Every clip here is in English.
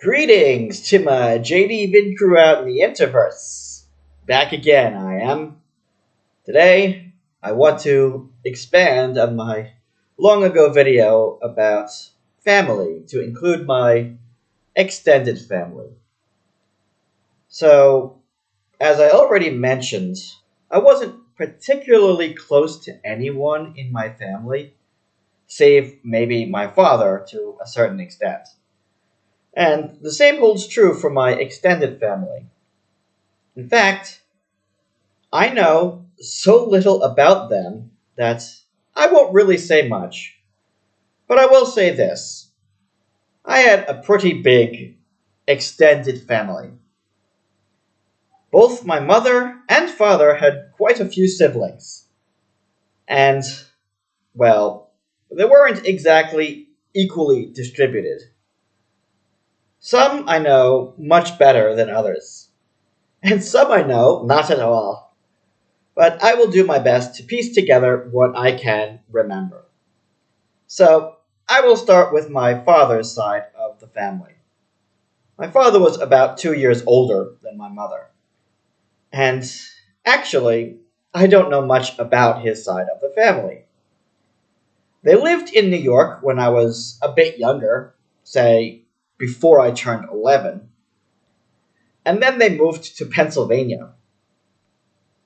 Greetings to my JD vid crew out in the Interverse. Back again, I am. Today, I want to expand on my long ago video about family to include my extended family. So, as I already mentioned, I wasn't particularly close to anyone in my family, save maybe my father to a certain extent. And the same holds true for my extended family. In fact, I know so little about them that I won't really say much. But I will say this. I had a pretty big, extended family. Both my mother and father had quite a few siblings. And, well, they weren't exactly equally distributed. Some I know much better than others. And some I know not at all. But I will do my best to piece together what I can remember. So, I will start with my father's side of the family. My father was about 2 years older than my mother. And actually, I don't know much about his side of the family. They lived in New York when I was a bit younger, say before I turned 11. And then they moved to Pennsylvania.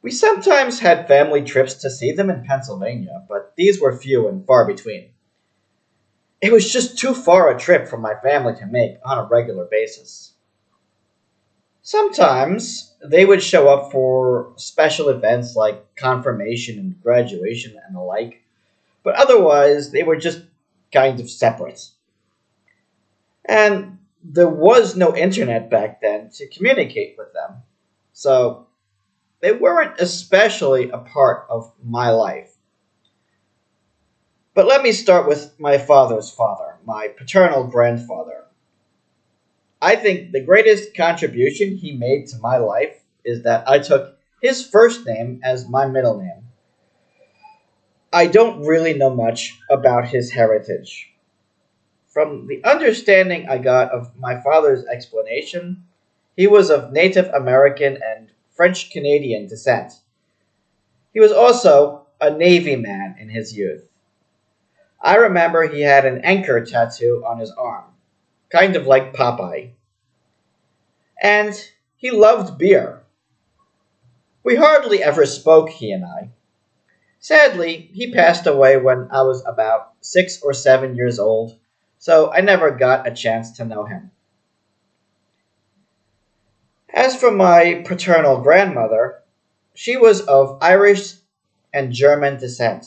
We sometimes had family trips to see them in Pennsylvania, but these were few and far between. It was just too far a trip for my family to make on a regular basis. Sometimes they would show up for special events like confirmation and graduation and the like, but otherwise they were just kind of separate. And there was no internet back then to communicate with them, so they weren't especially a part of my life. But let me start with my father's father, my paternal grandfather. I think the greatest contribution he made to my life is that I took his first name as my middle name. I don't really know much about his heritage. From the understanding I got of my father's explanation, he was of Native American and French Canadian descent. He was also a Navy man in his youth. I remember he had an anchor tattoo on his arm, kind of like Popeye. And he loved beer. We hardly ever spoke, he and I. Sadly, he passed away when I was about 6 or 7 years old, so I never got a chance to know him. As for my paternal grandmother, she was of Irish and German descent.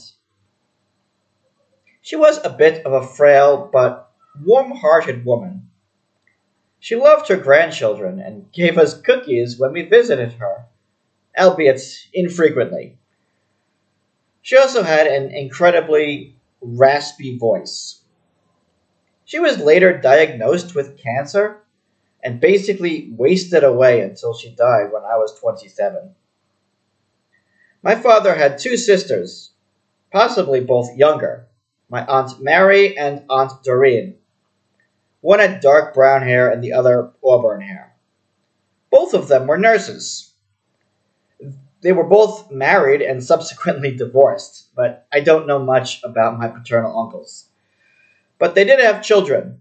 She was a bit of a frail but warm-hearted woman. She loved her grandchildren and gave us cookies when we visited her, albeit infrequently. She also had an incredibly raspy voice. She was later diagnosed with cancer and basically wasted away until she died when I was 27. My father had two sisters, possibly both younger, my Aunt Mary and Aunt Doreen. One had dark brown hair and the other auburn hair. Both of them were nurses. They were both married and subsequently divorced, but I don't know much about my paternal uncles. But they did have children.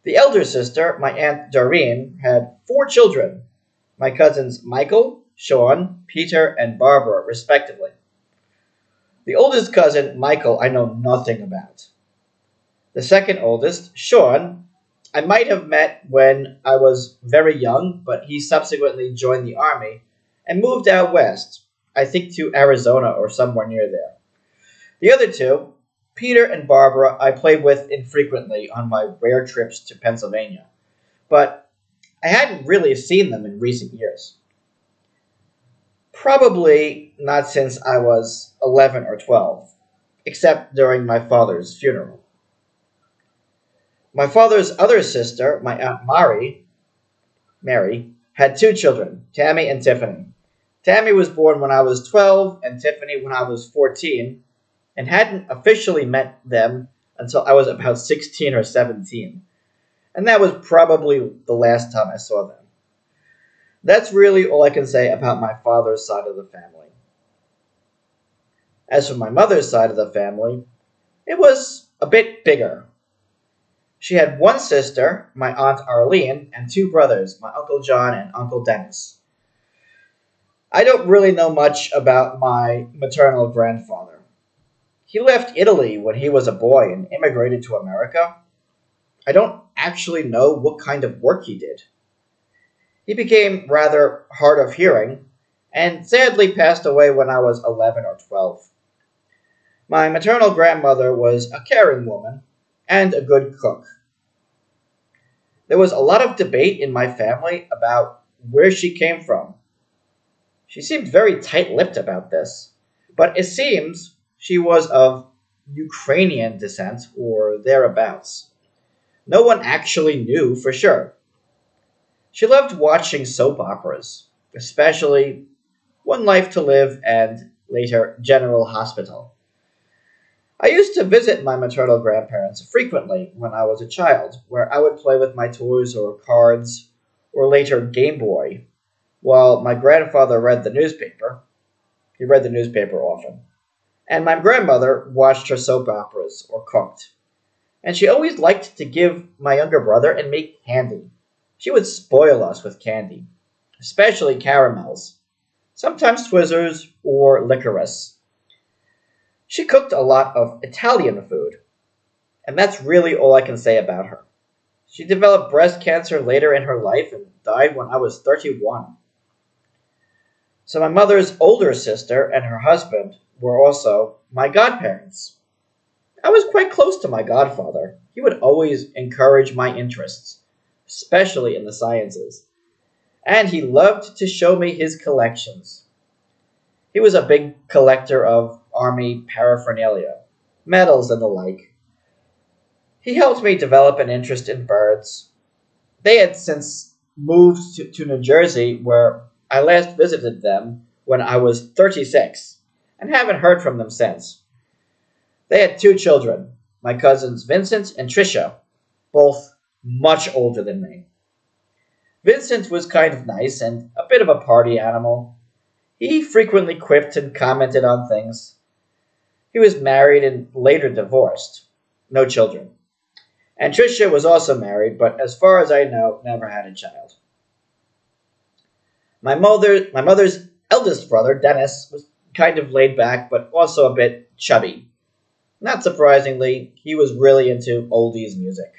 The elder sister, my Aunt Doreen, had 4 children, my cousins Michael, Sean, Peter, and Barbara, respectively. The oldest cousin, Michael, I know nothing about. The second oldest, Sean, I might have met when I was very young, but he subsequently joined the army and moved out west, I think to Arizona or somewhere near there. The other two, Peter and Barbara, I played with infrequently on my rare trips to Pennsylvania, but I hadn't really seen them in recent years. Probably not since I was 11 or 12, except during my father's funeral. My father's other sister, my Aunt Mary, had 2 children, Tammy and Tiffany. Tammy was born when I was 12 and Tiffany when I was 14, and hadn't officially met them until I was about 16 or 17. and that was probably the last time I saw them. That's really all I can say about my father's side of the family. As for my mother's side of the family, it was a bit bigger. She had one sister, my Aunt Arlene, and two brothers, my Uncle John and Uncle Dennis. I don't really know much about my maternal grandfather. He left Italy when he was a boy and immigrated to America. I don't actually know what kind of work he did. He became rather hard of hearing and sadly passed away when I was 11 or 12. My maternal grandmother was a caring woman and a good cook. There was a lot of debate in my family about where she came from. She seemed very tight lipped about this, but it seems she was of Ukrainian descent or thereabouts. No one actually knew for sure. She loved watching soap operas, especially One Life to Live and later General Hospital. I used to visit my maternal grandparents frequently when I was a child, where I would play with my toys or cards, or later Game Boy, while my grandfather read the newspaper. He read the newspaper often. And my grandmother watched her soap operas or cooked. And she always liked to give my younger brother and me candy. She would spoil us with candy, especially caramels, sometimes Twizzlers or licorice. She cooked a lot of Italian food, and that's really all I can say about her. She developed breast cancer later in her life and died when I was 31. So my mother's older sister and her husband were also my godparents. I was quite close to my godfather. He would always encourage my interests, especially in the sciences, and he loved to show me his collections. He was a big collector of army paraphernalia, medals and the like. He helped me develop an interest in birds. They had since moved to New Jersey, where I last visited them when I was 36, and haven't heard from them since. They had two children, my cousins Vincent and Tricia, both much older than me. Vincent was kind of nice and a bit of a party animal. He frequently quipped and commented on things. He was married and later divorced. No children. And Tricia was also married, but as far as I know, never had a child. My mother's eldest brother, Dennis, was kind of laid back, but also a bit chubby. Not surprisingly, he was really into oldies music.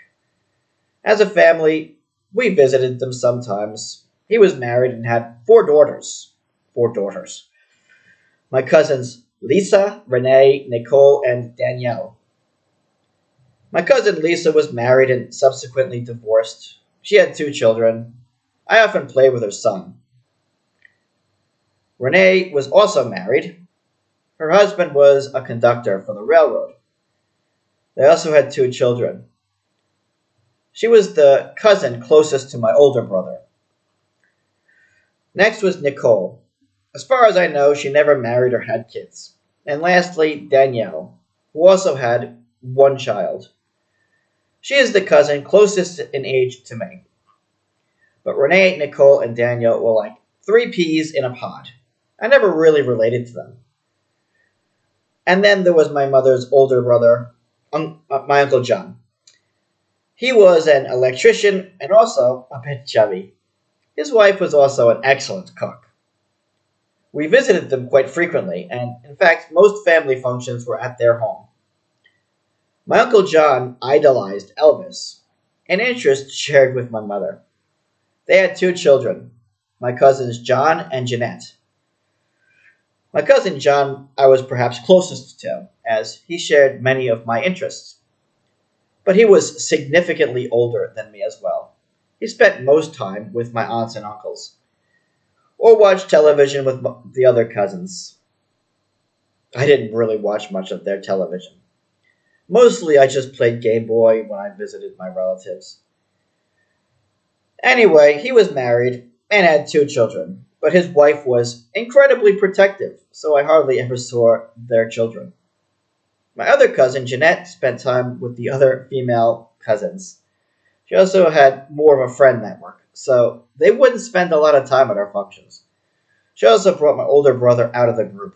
As a family, we visited them sometimes. He was married and had four daughters. Four daughters. My cousins Lisa, Renee, Nicole, and Danielle. My cousin Lisa was married and subsequently divorced. She had two children. I often played with her son. Renee was also married. Her husband was a conductor for the railroad. They also had two children. She was the cousin closest to my older brother. Next was Nicole. As far as I know, she never married or had kids. And lastly, Danielle, who also had one child. She is the cousin closest in age to me. But Renee, Nicole, and Danielle were like three peas in a pod. I never really related to them. And then there was my mother's older brother, my Uncle John. He was an electrician and also a bit chubby. His wife was also an excellent cook. We visited them quite frequently, and in fact, most family functions were at their home. My Uncle John idolized Elvis, an interest shared with my mother. They had two children, my cousins John and Jeanette. My cousin John I was perhaps closest to, as he shared many of my interests. But he was significantly older than me as well. He spent most time with my aunts and uncles, or watched television with the other cousins. I didn't really watch much of their television. Mostly I just played Game Boy when I visited my relatives. Anyway, he was married and had two children, but his wife was incredibly protective, so I hardly ever saw their children. My other cousin, Jeanette, spent time with the other female cousins. She also had more of a friend network, so they wouldn't spend a lot of time at our functions. She also brought my older brother out of the group.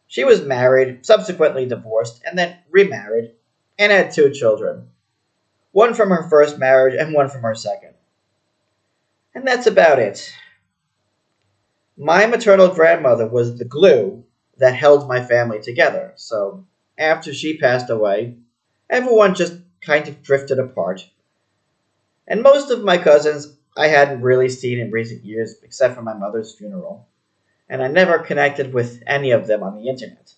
She was married, subsequently divorced, and then remarried, and had two children. One from her first marriage and one from her second. And that's about it. My maternal grandmother was the glue that held my family together, so after she passed away, everyone just kind of drifted apart. And most of my cousins I hadn't really seen in recent years except for my mother's funeral, and I never connected with any of them on the internet.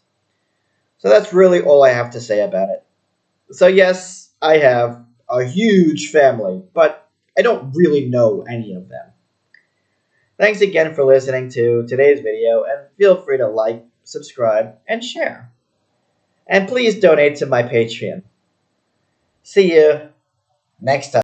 So that's really all I have to say about it. So, yes, I have a huge family, but I don't really know any of them. Thanks again for listening to today's video, and feel free to like, subscribe, and share. And please donate to my Patreon. See you next time.